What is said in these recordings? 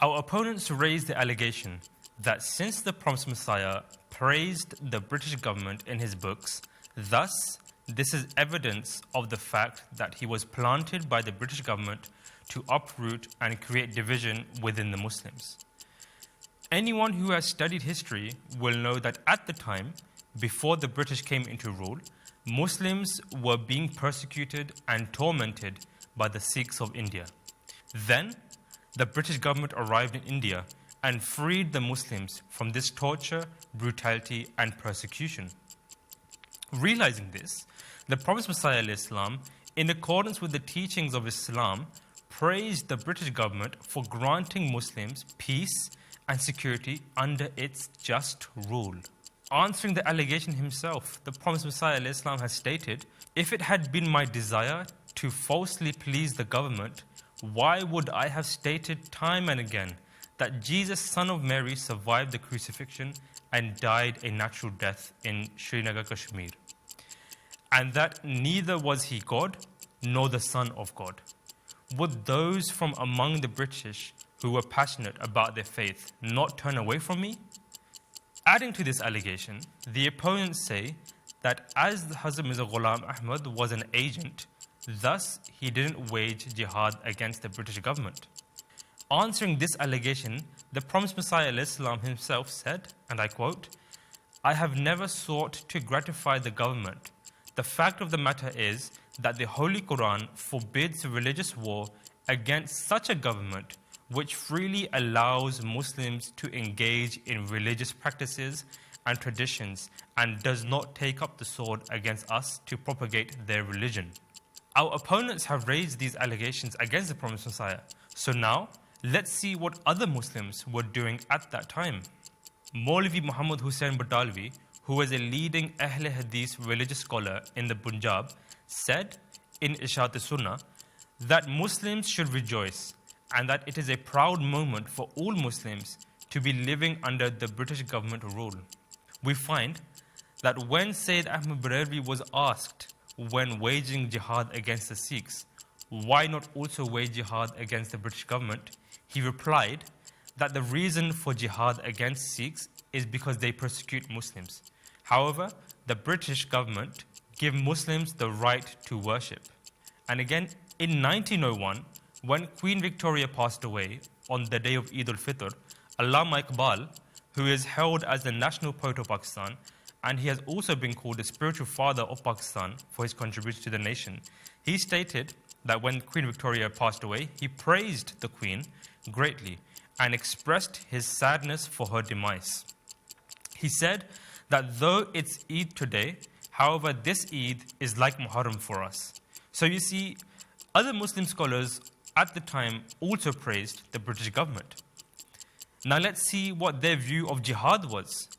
Our opponents raised the allegation that since the promised Messiah praised the British government in his books, thus this is evidence of the fact that he was planted by the British government to uproot and create division within the Muslims. Anyone who has studied history will know that at the time, before the British came into rule, Muslims were being persecuted and tormented by the Sikhs of India. Then, the British government arrived in India and freed the Muslims from this torture, brutality, and persecution. Realizing this, the Prophet Messiah, in accordance with the teachings of Islam, praised the British government for granting Muslims peace and security under its just rule. Answering the allegation himself, the Prophet Messiah has stated, "If it had been my desire to falsely please the government, why would I have stated time and again that Jesus, son of Mary, survived the crucifixion and died a natural death in Srinagar, Kashmir, and that neither was he God nor the Son of God? Would those from among the British who were passionate about their faith not turn away from me?" Adding to this allegation, the opponents say that as Hazrat Mirza Ghulam Ahmad was an agent, thus he didn't wage jihad against the British government. Answering this allegation, the promised Messiah himself said, and I quote, "I have never sought to gratify the government. The fact of the matter is that the Holy Quran forbids religious war against such a government which freely allows Muslims to engage in religious practices and traditions and does not take up the sword against us to propagate their religion." Our opponents have raised these allegations against the promised Messiah. So now, let's see what other Muslims were doing at that time. Maulvi Muhammad Hussain Batalvi, who was a leading Ahl-e-Hadees religious scholar in the Punjab, said in Ishat-e-Sunnah that Muslims should rejoice and that it is a proud moment for all Muslims to be living under the British government rule. We find that when Sayyid Ahmad Barelvi was asked when waging jihad against the Sikhs, why not also wage jihad against the British government, he replied that the reason for jihad against Sikhs is because they persecute Muslims. However, the British government give Muslims the right to worship. And again, in 1901, when Queen Victoria passed away on the day of Eid al-Fitr, Allama Iqbal, who is held as the national poet of Pakistan, and he has also been called the spiritual father of Pakistan for his contribution to the nation, he stated that when Queen Victoria passed away, he praised the Queen greatly and expressed his sadness for her demise. He said that though it's Eid today, however, this Eid is like Muharram for us. So you see, other Muslim scholars at the time also praised the British government. Now let's see what their view of jihad was.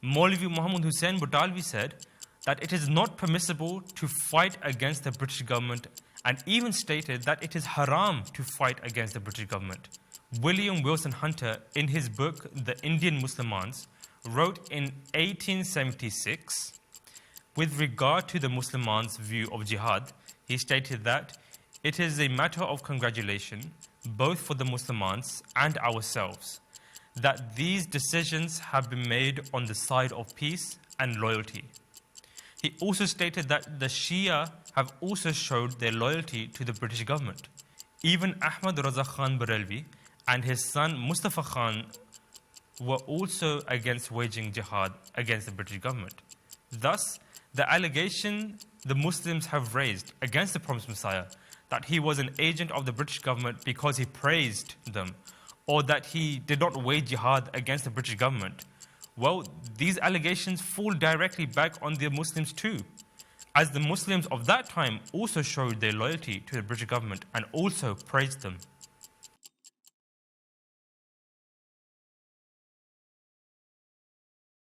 Maulvi Muhammad Hussain Batalvi said that it is not permissible to fight against the British government and even stated that it is haram to fight against the British government. William Wilson Hunter, in his book The Indian Muslimans, wrote in 1876, with regard to the Muslimans' view of jihad, he stated that it is a matter of congratulation, both for the Muslimans and ourselves, that these decisions have been made on the side of peace and loyalty. He also stated that the Shia have also showed their loyalty to the British government. Even Ahmad Raza Khan Barelvi and his son Mustafa Khan were also against waging jihad against the British government. Thus, the allegation the Muslims have raised against the promised Messiah that he was an agent of the British government because he praised them, or that he did not wage jihad against the British government, well, these allegations fall directly back on the Muslims too, as the Muslims of that time also showed their loyalty to the British government and also praised them.